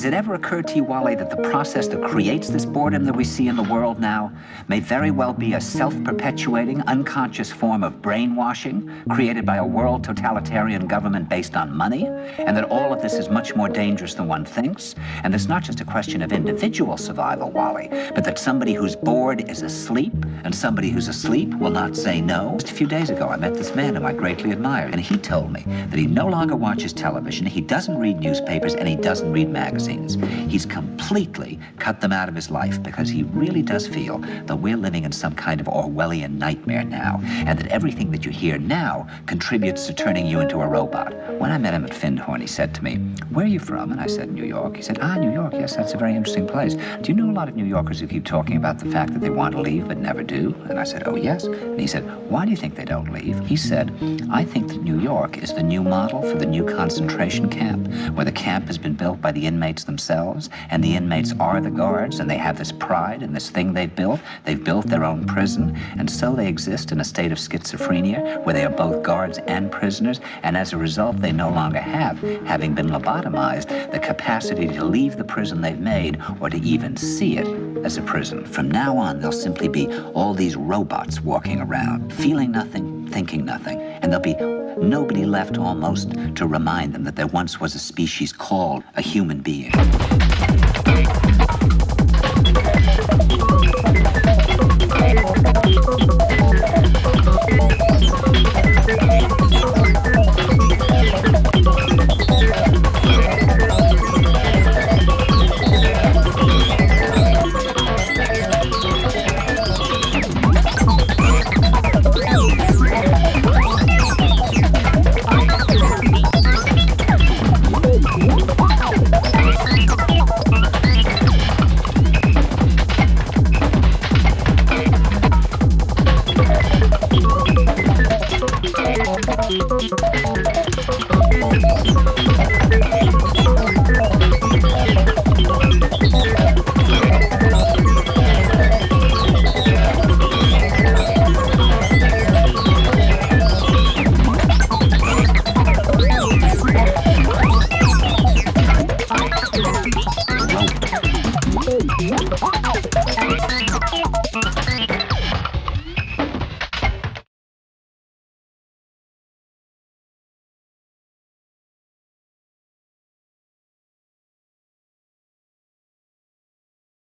Has it ever occurred to you, Wally, that the process that creates this boredom that we see in the world now may very well be a self-perpetuating, unconscious form of brainwashing created by a world totalitarian government based on money, and that all of this is much more dangerous than one thinks, and it's not just a question of individual survival, Wally, but that somebody who's bored is asleep, and somebody who's asleep will not say no. Just a few days ago, I met this man whom I greatly admired, and he told me that he no longer watches television, he doesn't read newspapers, and he doesn't read magazines. He's completely cut them out of his life because he really does feel that we're living in some kind of Orwellian nightmare now, and that everything that you hear now contributes to turning you into a robot. When I met him at Findhorn, he said to me, "Where are you from?" And I said, "New York." He said, "New York, yes, that's a very interesting place. Do you know a lot of New Yorkers who keep talking about the fact that they want to leave but never do?" And I said, "Oh, yes." And he said, "Why do you think they don't leave?" He said, "I think that New York is the new model for the new concentration camp, where the camp has been built by the inmates themselves, and the inmates are the guards, and they have this pride in this thing they've built. They've built their own prison, and so they exist in a state of schizophrenia where they are both guards and prisoners, and as a result, they no longer have, having been lobotomized, the capacity to leave the prison they've made or to even see it as a prison. From now on, there'll simply be all these robots walking around, feeling nothing, thinking nothing, and there'll be nobody left almost to remind them that there once was a species called a human being."